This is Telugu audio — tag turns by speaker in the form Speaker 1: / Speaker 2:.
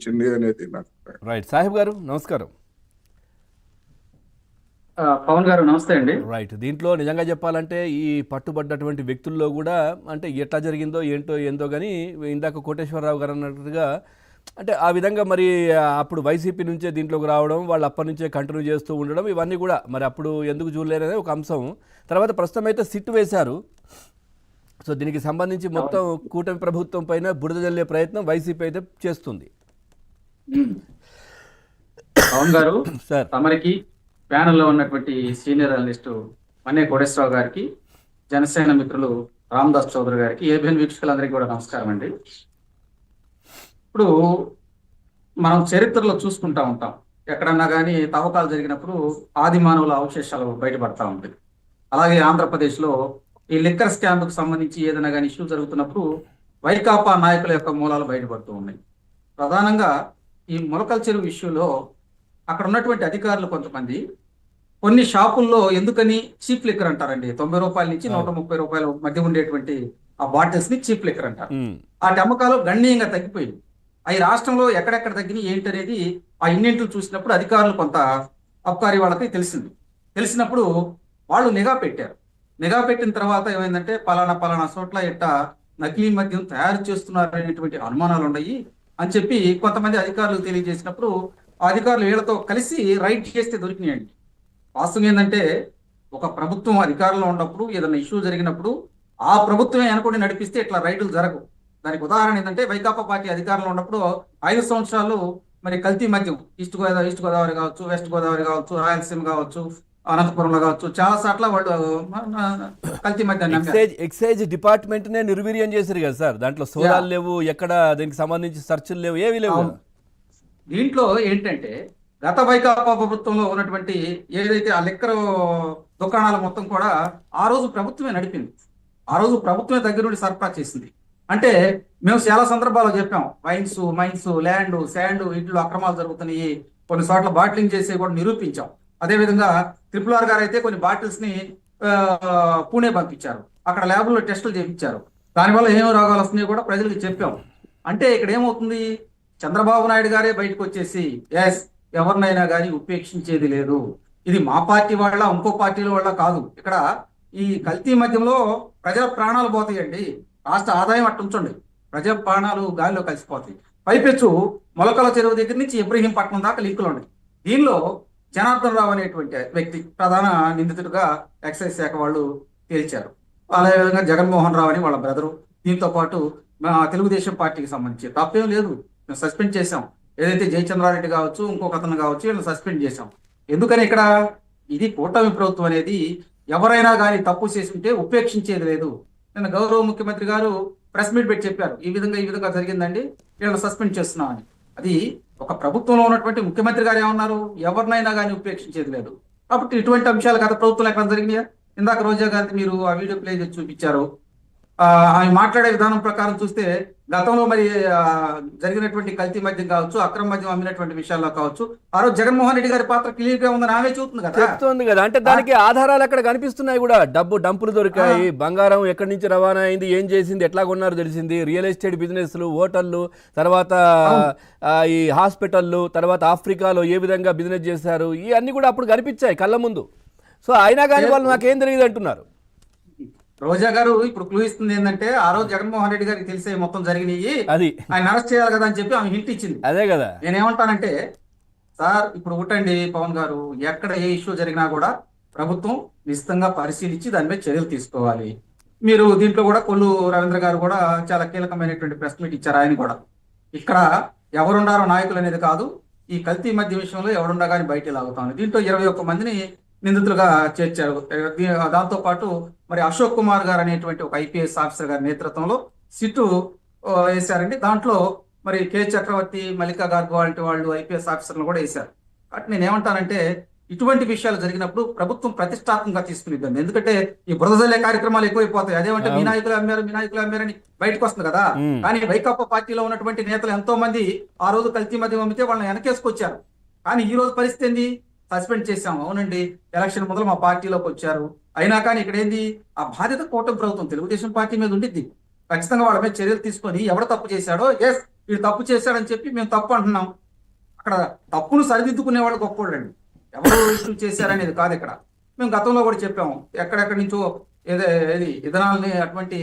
Speaker 1: వచ్చింది అనేది నాకు.
Speaker 2: రైట్ సాహిబ్ గారు నమస్కారం.
Speaker 3: పవన్ గారు నమస్తే అండి.
Speaker 2: రైట్, దీంట్లో నిజంగా చెప్పాలంటే ఈ పట్టుబడ్డటువంటి వ్యక్తుల్లో కూడా అంటే ఎట్లా జరిగిందో ఏంటో ఏందో కానీ ఇందాక కోటేశ్వరరావు గారు అన్నట్టుగా అంటే ఆ విధంగా మరి అప్పుడు వైసీపీ నుంచే దీంట్లోకి రావడం, వాళ్ళు అప్పటి నుంచే కంటిన్యూ చేస్తూ ఉండడం, ఇవన్నీ కూడా మరి అప్పుడు ఎందుకు చూడలేరనే ఒక అంశం. తర్వాత ప్రస్తుతం అయితే సిట్ వేశారు. సో దీనికి సంబంధించి మొత్తం కూటమి ప్రభుత్వం పైన బురద జల్లే ప్రయత్నం వైసీపీ అయితే చేస్తుంది.
Speaker 3: పవన్ గారు
Speaker 2: సార్,
Speaker 3: తమరికి ప్యానెల్లో ఉన్నటువంటి సీనియర్ అనలిస్టు మన్నే కోటేశ్వరరావు గారికి, జనసేన మిత్రులు రామదాస్ చౌదరి గారికి, ఏబిఎన్ వీక్షకులందరికీ కూడా నమస్కారం అండి. ఇప్పుడు మనం చరిత్రలో చూసుకుంటా ఉంటాం, ఎక్కడన్నా కానీ తవ్వకాలు జరిగినప్పుడు ఆది మానవుల అవశేషాలు బయటపడతా ఉంటాయి. అలాగే ఆంధ్రప్రదేశ్లో ఈ లిక్కర్ స్కామ్కు సంబంధించి ఏదైనా కానీ ఇష్యూ జరుగుతున్నప్పుడు వైకాపా నాయకుల యొక్క మూలాలు బయటపడుతూ ఉన్నాయి. ప్రధానంగా ఈ మొలకల చెరువు ఇష్యూలో అక్కడ ఉన్నటువంటి అధికారులు కొంతమంది కొన్ని షాపుల్లో ఎందుకని చీప్ లిక్కర్ అంటారండి, 90 రూపాయల నుంచి 130 రూపాయల మధ్య ఉండేటువంటి ఆ బాటిల్స్ ని చీప్ లిక్కర్ అంటారు. ఆ అమ్మకాలు గణనీయంగా తగ్గిపోయింది. అవి రాష్ట్రంలో ఎక్కడెక్కడ తగ్గినాయి ఏంటి అనేది ఆ ఇన్నింటిని చూసినప్పుడు అధికారులు కొంత అబ్కారీ వాళ్ళకి తెలిసినప్పుడు వాళ్ళు నిఘా పెట్టారు. నిఘా పెట్టిన తర్వాత ఏమైందంటే పలానా చోట్ల ఎట్ట నకిలీ మద్యం తయారు చేస్తున్నారు అనేటువంటి అనుమానాలు ఉన్నాయి అని చెప్పి కొంతమంది అధికారులు తెలియజేసినప్పుడు ఆ అధికారులు వీళ్ళతో కలిసి రైడ్ చేస్తే దొరికినాయండి. వాస్తవం ఏంటంటే ఒక ప్రభుత్వం అధికారంలో ఉన్నప్పుడు ఏదైనా ఇష్యూ జరిగినప్పుడు ఆ ప్రభుత్వమే అనుకుని నడిపిస్తే ఇట్లా రైడ్లు జరగవు. దానికి ఉదాహరణ ఏంటంటే వైకాపా పార్టీ అధికారంలో ఉన్నప్పుడు 5 సంవత్సరాలు మరి కల్తీ మద్యం ఈస్ట్ గోదావరి కావచ్చు, వెస్ట్ గోదావరి కావచ్చు, రాయలసీమ కావచ్చు, అనంతపురంలో కావచ్చు, చాలా చోట్ల వాళ్ళు కల్తీ మద్యాన్ని
Speaker 2: ఎక్సైజ్ డిపార్ట్మెంట్ నే నిర్వీర్యం చేశారు కదా సార్. దాంట్లో సోదాలు లేవు, ఎక్కడ దీనికి సంబంధించి సెర్చ్లు లేవు, ఏవి లేవు.
Speaker 3: దీంట్లో ఏంటంటే గత వైకాపా ప్రభుత్వంలో ఉన్నటువంటి ఏదైతే ఆ లిక్కర్ దుకాణాలు మొత్తం కూడా ఆ రోజు ప్రభుత్వమే నడిపింది. ఆ రోజు ప్రభుత్వమే దగ్గర నుండి సరఫరా చేసింది. అంటే మేము చాలా సందర్భాల్లో చెప్పాం, మైన్స్, ల్యాండ్, శాండ్ వీటిలో అక్రమాలు జరుగుతున్నాయి, కొన్ని చోట్ల బాటిలింగ్ చేసి కూడా నిరూపించాం. అదేవిధంగా RRR గారు అయితే కొన్ని బాటిల్స్ ని పూణే పంపించారు, అక్కడ ల్యాబుల్లో టెస్టులు చేయించారు. దానివల్ల ఏమేమి రోగాలు వస్తున్నాయో కూడా ప్రజలకు చెప్పాం. అంటే ఇక్కడ ఏమవుతుంది, చంద్రబాబు నాయుడు గారే బయటకు వచ్చేసి ఎవరినైనా కానీ ఉపేక్షించేది లేదు, ఇది మా పార్టీ వాళ్ళ ఇంకో పార్టీల వాళ్ళ కాదు, ఇక్కడ ఈ కల్తీ మద్యంలో ప్రజల ప్రాణాలు పోతాయండి, రాష్ట్ర ఆదాయం అట్టుంచండి, ప్రజల ప్రాణాలు గాలిలో కలిసిపోతాయి. పైపెచ్చు మొలకల చెరువు దగ్గర నుంచి ఇబ్రహీంపట్నం దాకా లింకులు ఉన్నాయి. దీనిలో జనార్దన్ రావు అనేటువంటి వ్యక్తి ప్రధాన నిందితుడిగా ఎక్సైజ్ శాఖ వాళ్ళు తేల్చారు. అదేవిధంగా జగన్మోహన్ రావు అని వాళ్ళ బ్రదరు, దీంతో పాటు తెలుగుదేశం పార్టీకి సంబంధించి తప్పేం లేదు, మేము సస్పెండ్ చేశాం. ఏదైతే జయచంద్రారెడ్డి కావచ్చు, ఇంకొక అతను కావచ్చు, వీళ్ళని సస్పెండ్ చేశాం. ఎందుకని ఇక్కడ ఇది కూటమి ప్రభుత్వం అనేది ఎవరైనా కానీ తప్పు చేసి ఉంటే ఉపేక్షించేది లేదు. నిన్న గౌరవ ముఖ్యమంత్రి గారు ప్రెస్ మీట్ పెట్టి చెప్పారు, ఈ విధంగా జరిగిందండి, వీళ్ళని సస్పెండ్ చేస్తున్నామని. అది ఒక ప్రభుత్వంలో ఉన్నటువంటి ముఖ్యమంత్రి గారు ఏమన్నారు, ఎవరినైనా కానీ ఉపేక్షించేది లేదు. కాబట్టి ఇటువంటి అంశాలు గత ప్రభుత్వంలో ఎక్కడ జరిగినాయా? ఇందాక రోజా గారికి మీరు ఆ వీడియో ప్లే చేసి చూపించారు. ఆమె మాట్లాడే విధానం ప్రకారం చూస్తే గతంలో మరి జరిగినటువంటి కల్తీ మద్యం కావచ్చు, అక్రమ మద్యం అమ్మినటువంటి విషయాల్లో కావచ్చు, ఆ రోజు జగన్మోహన్ రెడ్డి గారి పాత్ర క్లియర్ గా ఉందని ఆమె
Speaker 2: చెప్తుంది కదా. అంటే దానికి ఆధారాలు అక్కడ కనిపిస్తున్నాయి కూడా, డంపులు దొరికాయి, బంగారం ఎక్కడి నుంచి రవాణా అయింది, ఏం చేసింది, ఎట్లా కొన్నారో తెలిసింది, రియల్ ఎస్టేట్ బిజినెస్లు, హోటళ్లు, తర్వాత ఈ హాస్పిటల్లు, తర్వాత ఆఫ్రికాలో ఏ విధంగా బిజినెస్ చేశారు, ఇవన్నీ కూడా అప్పుడు కనిపించాయి కళ్ళ ముందు. సో అయినా కానీ వాళ్ళు నాకేం తెలియదు అంటున్నారు.
Speaker 3: రోజా గారు ఇప్పుడు క్లూ ఇస్తుంది ఏంటంటే, ఆ రోజు జగన్మోహన్ రెడ్డి గారికి తెలిసే మొత్తం జరిగినాయి,
Speaker 2: అది
Speaker 3: ఆయన అరెస్ట్ చేయాలి కదా అని చెప్పి ఆమె హింట్ ఇచ్చింది.
Speaker 2: అదే కదా
Speaker 3: నేనేమంటానంటే, సార్ ఇప్పుడు ఒకటండి పవన్ గారు, ఎక్కడ ఏ ఇష్యూ జరిగినా కూడా ప్రభుత్వం నిశ్చితంగా పరిశీలించి దాని మీద చర్యలు తీసుకోవాలి. మీరు దీంట్లో కూడా కొల్లు రవీంద్ర గారు కూడా చాలా కీలకమైనటువంటి ప్రెస్ మీట్ ఇచ్చారు. ఆయన కూడా ఇక్కడ ఎవరున్నారో నాయకులు అనేది కాదు, ఈ కల్తీ మధ్య విషయంలో ఎవరున్నా కానీ బయట లాగుతాను. దీంట్లో 21 మందిని నిందితులుగా చేర్చారు. దాంతో పాటు మరి అశోక్ కుమార్ గారు అనేటువంటి ఒక IPS ఆఫీసర్ గారి నేతృత్వంలో సిట్టు వేశారండి. దాంట్లో మరి K చక్రవర్తి, మల్లికా గార్గ్ వంటి వాళ్ళు IPS ఆఫీసర్లు కూడా వేశారు. కాబట్టి నేను ఏమంటానంటే, ఇటువంటి విషయాలు జరిగినప్పుడు ప్రభుత్వం ప్రతిష్టాత్మకంగా తీసుకునిద్దండి. ఎందుకంటే ఈ బురదజల్లే కార్యక్రమాలు ఎక్కువైపోతాయి. అదేమంటే మీ నాయకులు అమ్మారని బయటకు వస్తుంది కదా. కానీ వైకాపా పార్టీలో ఉన్నటువంటి నేతలు ఎంతో మంది ఆ రోజు కల్తీ మద్యం అమ్మితే వాళ్ళని వెనకేసుకొచ్చారు. కానీ ఈ రోజు పరిస్థితి ఏంది, సస్పెండ్ చేశాం. అవునండి, ఎలక్షన్ మొదలు మా పార్టీలోకి వచ్చారు, అయినా కానీ ఇక్కడ ఏంది, ఆ బాధ్యత కూటమి ప్రభుత్వం తెలుగుదేశం పార్టీ మీద ఉండిద్ది. ఖచ్చితంగా వాళ్ళ మీద చర్యలు తీసుకొని ఎవరు తప్పు చేశాడో వీడు తప్పు చేశాడని చెప్పి మేము తప్పు అంటున్నాం. అక్కడ తప్పును సరిదిద్దుకునే వాళ్ళు గొప్పోళ్ళండి. ఎవరు ఇష్యూ చేశారనేది కాదు ఇక్కడ. మేము గతంలో కూడా చెప్పాము, ఎక్కడెక్కడి నుంచో ఏదో ఏది విధానాలని అటువంటి